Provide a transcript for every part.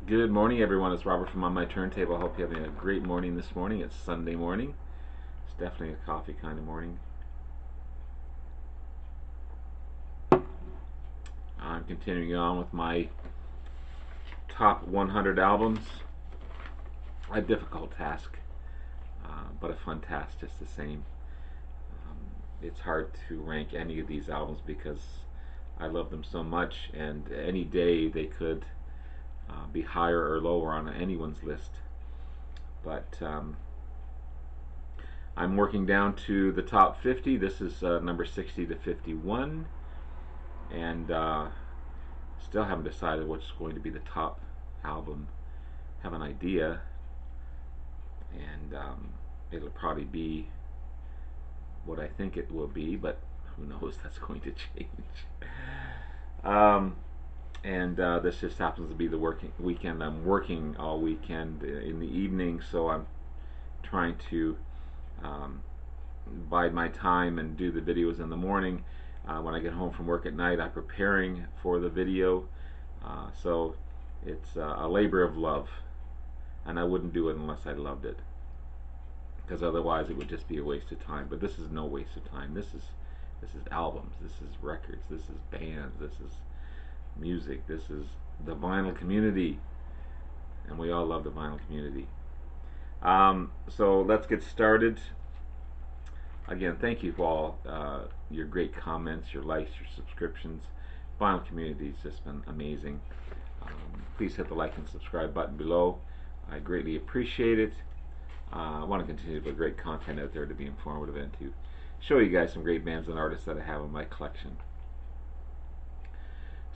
Good morning, everyone. It's Robert from On My Turntable. I hope you're having a great morning this morning. It's Sunday morning. It's definitely a coffee kind of morning. I'm continuing on with my top 100 albums. A difficult task, but a fun task just the same. Um, it's hard to rank any of these albums because I love them so much, and any day they could be higher or lower on anyone's list. But I'm working down to the top 50. This is number 60 to 51, and still haven't decided what's going to be the top album. Have an idea, and it'll probably be what I think it will be, but who knows? That's going to change. um, and this just happens to be the working weekend. I'm working all weekend in the evening, so I'm trying to um, bide my time and do the videos in the morning. When I get home from work at night, I'm preparing for the video. So it's a labor of love, and I wouldn't do it unless I loved it, because otherwise it would just be a waste of time. But this is no waste of time. This is albums. This is records. This is bands. This is music. This is the vinyl community, and we all love the vinyl community. So let's get started. Again, thank you for all your great comments, your likes, your subscriptions. Vinyl community has just been amazing. Please hit the like and subscribe button below. I greatly appreciate it. I want to continue to put great content out there to be informative and to show you guys some great bands and artists that I have in my collection.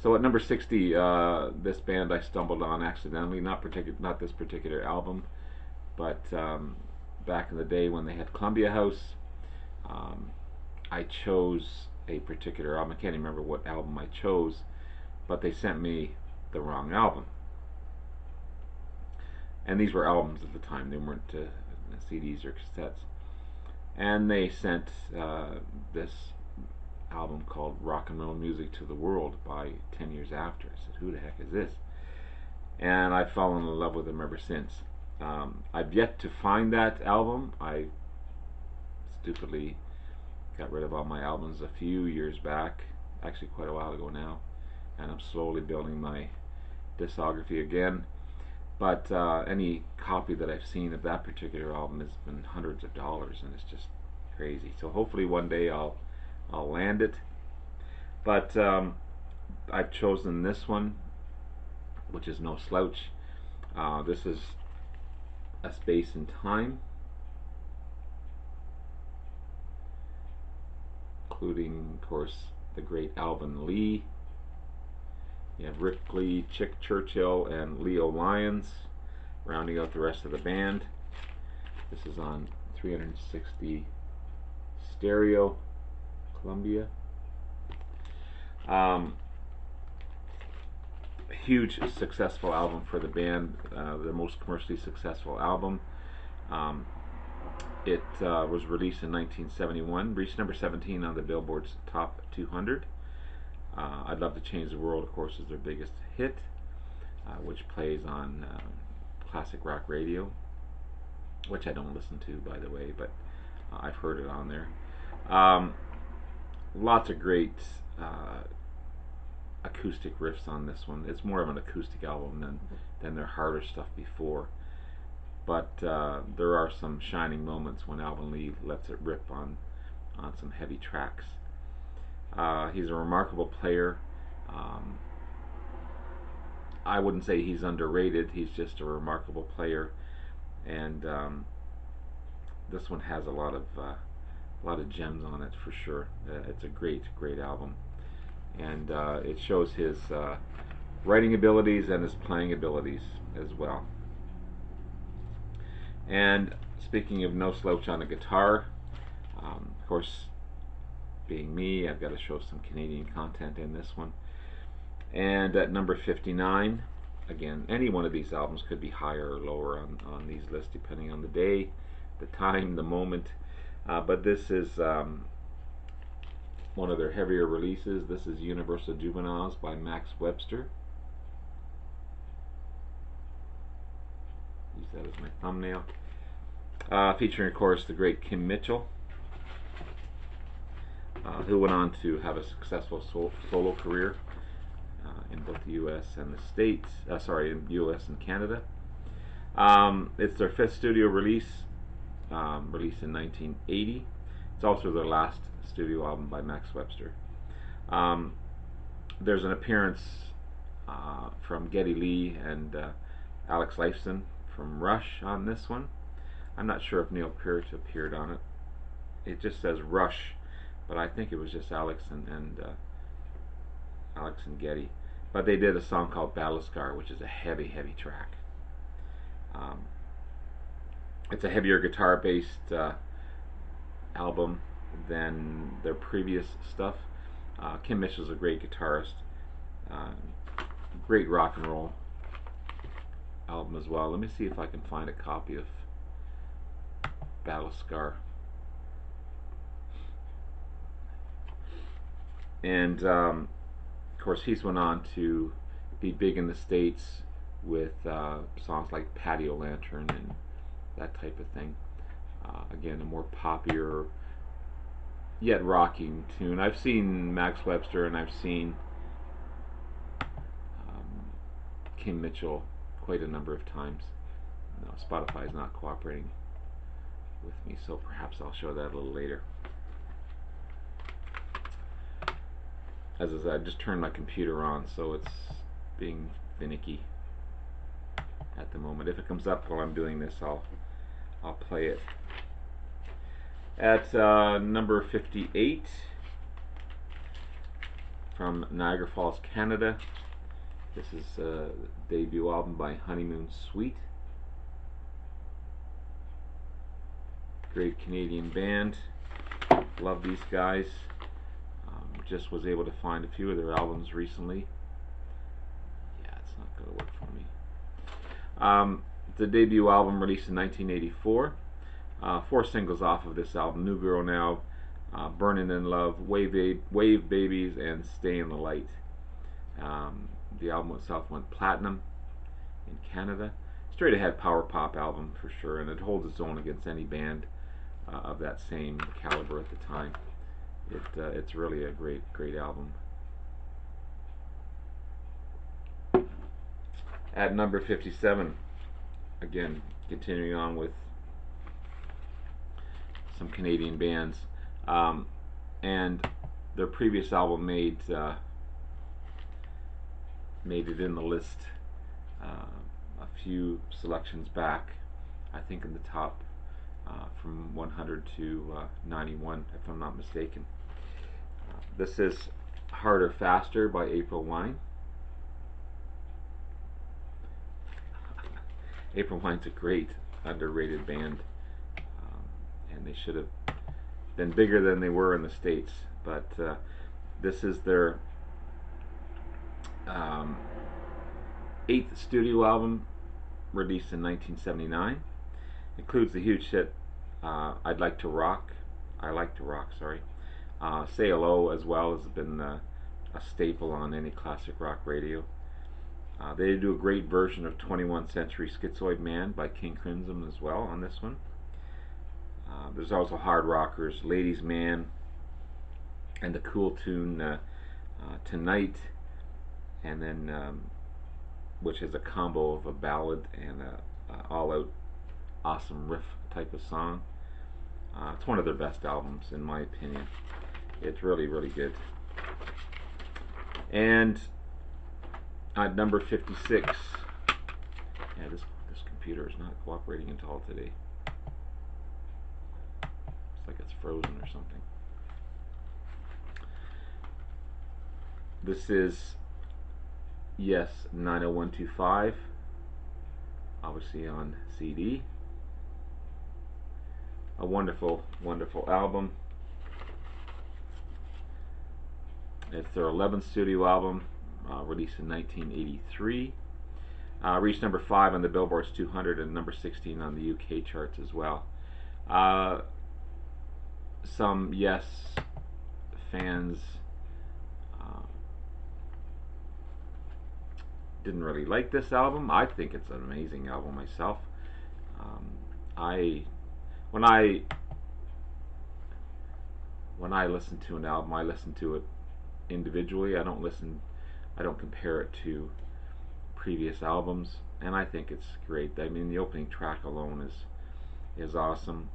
So at number 60, this band I stumbled on accidentally, not this particular album, but back in the day when they had Columbia House. Um, I chose a particular album. I can't remember what album I chose, but they sent me the wrong album. And these were albums at the time, they weren't CDs or cassettes. And they sent this album called Rock and Roll Music to the World by 10 years after. I said, who the heck is this? And I've fallen in love with them ever since. I've yet to find that album. I stupidly got rid of all my albums a few years back, actually quite a while ago now, and I'm slowly building my discography again. But any copy that I've seen of that particular album has been hundreds of dollars, and it's just crazy. So hopefully one day I'll land it. But I've chosen this one, which is no slouch. This is A Space in Time, including, of course, the great Alvin Lee. You have Rick Lee, Chick Churchill, and Leo Lyons rounding out the rest of the band. This is on 360 stereo, Columbia. Huge successful album for the band, the most commercially successful album. It was released in 1971, reached number 17 on the Billboard's Top 200. I'd Love to Change the World, of course, is their biggest hit, which plays on classic rock radio, which I don't listen to, by the way, but I've heard it on there. Lots of great acoustic riffs on this one. It's more of an acoustic album than their harder stuff before. But there are some shining moments when Alvin Lee lets it rip on some heavy tracks. He's a remarkable player. I wouldn't say he's underrated. He's just a remarkable player, and this one has a lot of gems on it for sure. It's a great album, and it shows his writing abilities and his playing abilities as well. And speaking of no slouch on a guitar, of course, being me, I've got to show some Canadian content in this one. And at number 59, again, any one of these albums could be higher or lower on these lists depending on the day, the time, the moment. But this is one of their heavier releases. This is Universal Juveniles by Max Webster. that as my thumbnail. Featuring, of course, the great Kim Mitchell, who went on to have a successful solo career in both the U.S. and the States. In U.S. and Canada. It's their 5th studio release, released in 1980. It's also their last studio album by Max Webster. There's an appearance from Geddy Lee and Alex Lifeson from Rush on this one. I'm not sure if Neil Peart appeared on it. It just says Rush, but I think it was just Alex and Geddy. But they did a song called Battle Scar, which is a heavy track. It's a heavier guitar-based album than their previous stuff. Kim Mitchell's a great guitarist. Great rock and roll album as well. Let me see if I can find a copy of Battle Scar. And of course, he's went on to be big in the States with songs like Patio Lantern and that type of thing. Again, a more popular yet rocking tune. I've seen Max Webster and I've seen Kim Mitchell quite a number of times. No, Spotify is not cooperating with me, so perhaps I'll show that a little later. As I said, I just turned my computer on, so it's being finicky at the moment. If it comes up while I'm doing this, I'll play it. At number 58 from Niagara Falls, Canada. This is a debut album by Honeymoon Suite. Great Canadian band. Love these guys. Just was able to find a few of their albums recently. Yeah, it's not going to work for me. The debut album released in 1984. 4 singles off of this album: New Girl Now, Burning in Love, Wave Babies, and Stay in the Light. The album itself went platinum in Canada. Straight ahead power pop album for sure, and it holds its own against any band of that same caliber at the time. It's really a great album. At number 57, again continuing on with some Canadian bands, and their previous album made it in the list a few selections back. I think in the top from 100 to 91, if I'm not mistaken. This is Harder Faster by April Wine. April Wine's a great underrated band, and they should have been bigger than they were in the States. But this is their 8th studio album, released in 1979. Includes the huge hit I Like to Rock, sorry. Say Hello as well has been a staple on any classic rock radio. They do a great version of 21st Century Schizoid Man by King Crimson as well on this one. There's also hard rockers, Ladies Man, and the cool tune Tonight, and then which is a combo of a ballad and a all-out awesome riff type of song. It's one of their best albums in my opinion. It's really good. And at number 56, yeah, this computer is not cooperating at all today. It's like it's frozen or something. This is Yes 90125, obviously on CD. A wonderful album. It's their 11th studio album, released in 1983. Reached number 5 on the Billboard's 200 and number 16 on the UK charts as well. Some Yes fans didn't really like this album. I think it's an amazing album myself. I when I when I listen to an album, I listen to it individually. I don't compare it to previous albums, and I think it's great. I mean, the opening track alone is awesome.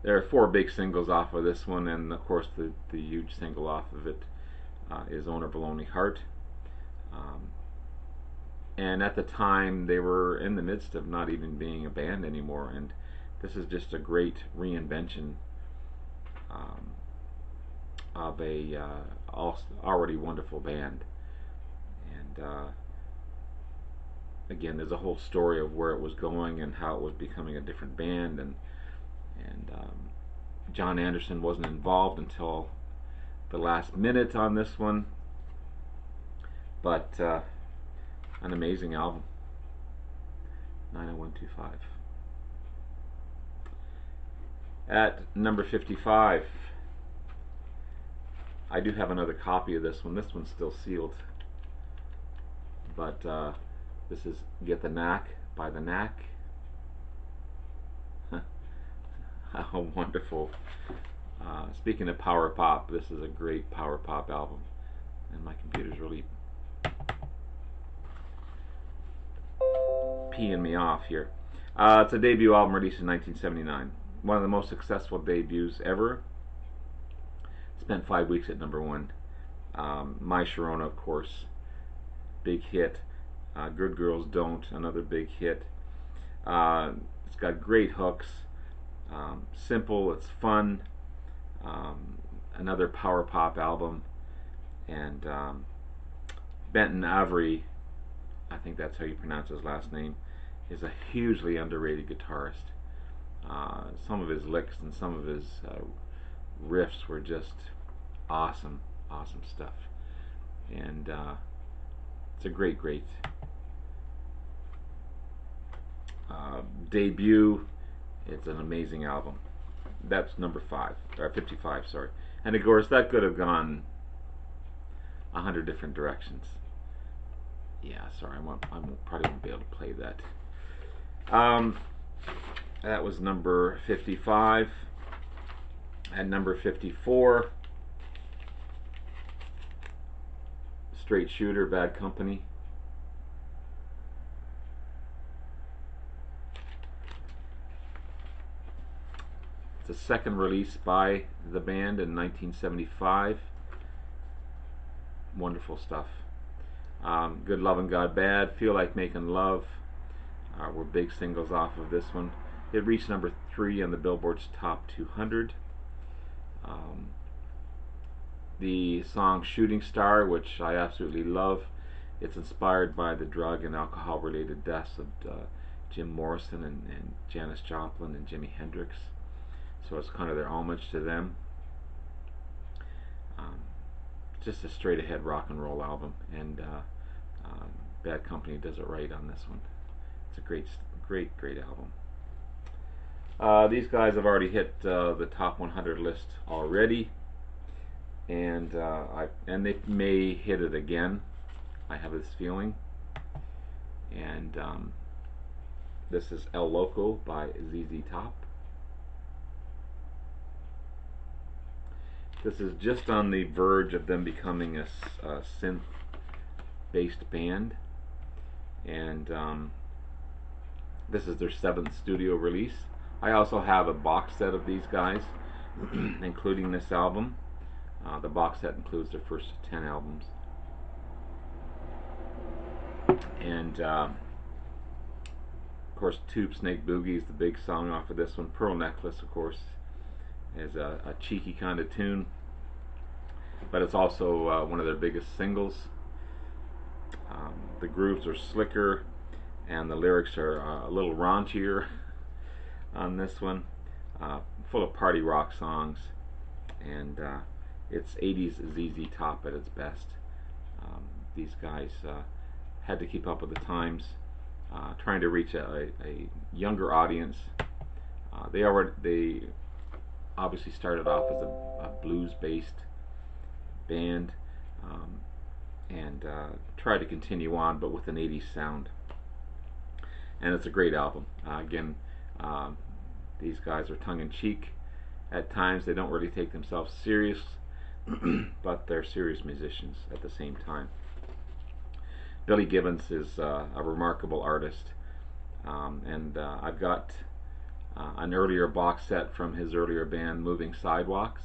There are 4 big singles off of this one, and of course the huge single off of it is Owner Baloney Heart. Um, and at the time, they were in the midst of not even being a band anymore, and this is just a great reinvention um, of a already wonderful band. And again, there's a whole story of where it was going and how it was becoming a different band, and John Anderson wasn't involved until the last minute on this one, but an amazing album. 90125. At number 55, I do have another copy of this one. This one's still sealed, but this is Get the Knack by the Knack. How wonderful. Speaking of power pop, this is a great power pop album, and my computer's really peeing me off here. It's a debut album released in 1979. One of the most successful debuts ever. Spent 5 weeks at number 1. My Sharona, of course, big hit. Good Girls Don't, another big hit. It's got great hooks. Simple, it's fun. Another power pop album. And Benton Avery, I think that's how you pronounce his last name, is a hugely underrated guitarist. Some of his licks and some of his riffs were just awesome stuff. And it's a great debut. It's an amazing album. That's number 5, or 55, sorry. And of course, that could have gone 100 different directions. Yeah, sorry, I probably won't be able to play that. That was number 55. At number 54, Straight Shooter, Bad Company. It's a second release by the band in 1975. Wonderful stuff. Good Lovin' God Bad, Feel Like Making Love were big singles off of this one. It reached number 3 on the Billboard's Top 200. The song Shooting Star, which I absolutely love, it's inspired by the drug and alcohol related deaths of Jim Morrison and Janis Joplin and Jimi Hendrix. So it's kind of their homage to them. Just a straight ahead rock and roll album, and Bad Company does it right on this one. It's a great album. These guys have already hit the top 100 list already, and they may hit it again. I have this feeling. And this is El Loco by ZZ Top. This is just on the verge of them becoming a synth-based band, and this is their 7th studio release. I also have a box set of these guys, including this album. The box set includes their first 10 albums. And of course, Tube Snake Boogie is the big song off of this one. Pearl Necklace, of course, is a cheeky kind of tune, but it's also one of their biggest singles. The grooves are slicker, and the lyrics are a little raunchier on this one, full of party rock songs, and it's 80s ZZ Top at its best. These guys had to keep up with the times, trying to reach a younger audience. They obviously started off as a blues-based band, and tried to continue on, but with an 80s sound. And it's a great album. Again, these guys are tongue-in-cheek at times. They don't really take themselves serious, but they're serious musicians at the same time. Billy Gibbons is a remarkable artist, and I've got an earlier box set from his earlier band, Moving Sidewalks,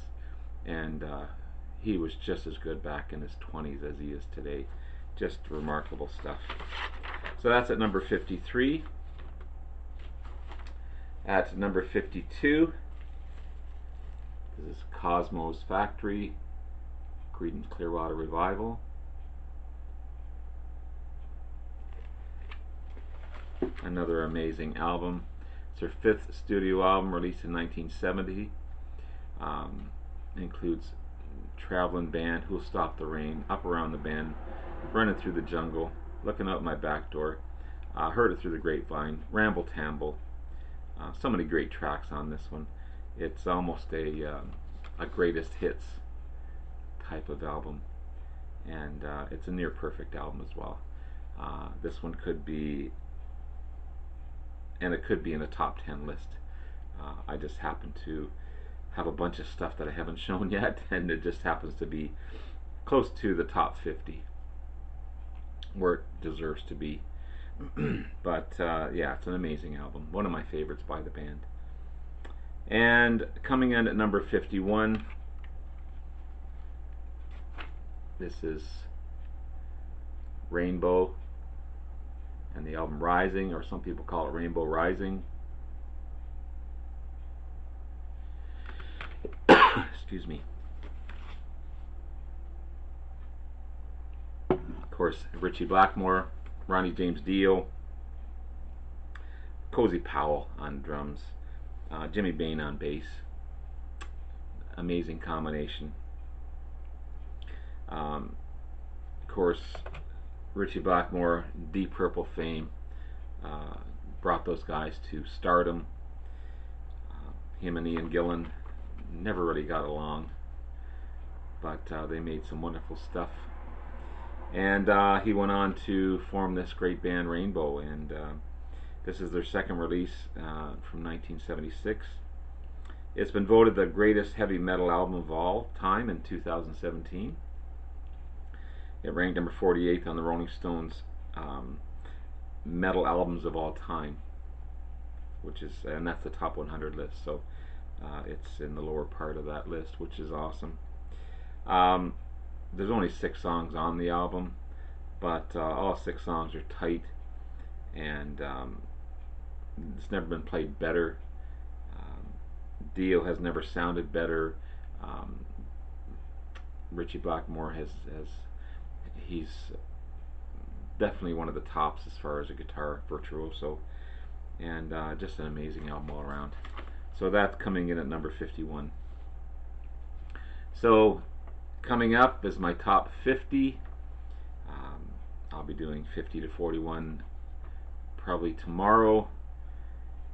and he was just as good back in his 20s as he is today. Just remarkable stuff. So that's at number 53. At number 52, this is Cosmo's Factory, Creedence Clearwater Revival. Another amazing album. It's their 5th studio album, released in 1970. Includes Traveling Band, Who'll Stop the Rain, Up Around the Bend, Running Through the Jungle, Looking Out My Back Door, Heard It Through the Grapevine, Ramble Tamble. So many great tracks on this one. It's almost a greatest hits type of album, and it's a near perfect album as well. This one could be, and it could be in a top 10 list. I just happen to have a bunch of stuff that I haven't shown yet, and it just happens to be close to the top 50, where it deserves to be. But yeah, it's an amazing album, one of my favorites by the band. And coming in at number 51, this is Rainbow and the album Rising, or some people call it Rainbow Rising. Excuse me. Of course, Ritchie Blackmore, Ronnie James Dio, Cozy Powell on drums, Jimmy Bain on bass. Amazing combination. Of course, Ritchie Blackmore, Deep Purple fame, brought those guys to stardom. Him and Ian Gillan never really got along, but they made some wonderful stuff. And he went on to form this great band, Rainbow, and this is their 2nd release from 1976. It's been voted the greatest heavy metal album of all time in 2017. It ranked number 48 on the Rolling Stones metal albums of all time, and that's the top 100 list. So it's in the lower part of that list, which is awesome. There's only 6 songs on the album, but all 6 songs are tight, and it's never been played better. Dio has never sounded better. Ritchie Blackmore he's definitely one of the tops as far as a guitar virtuoso, and just an amazing album all around. So that's coming in at number 51. So coming up is my top 50. I'll be doing 50 to 41 probably tomorrow,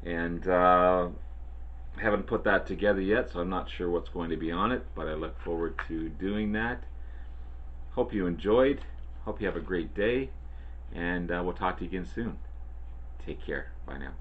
and haven't put that together yet, so I'm not sure what's going to be on it, but I look forward to doing that. Hope you enjoyed. Hope you have a great day, and we'll talk to you again soon. Take care. Bye now.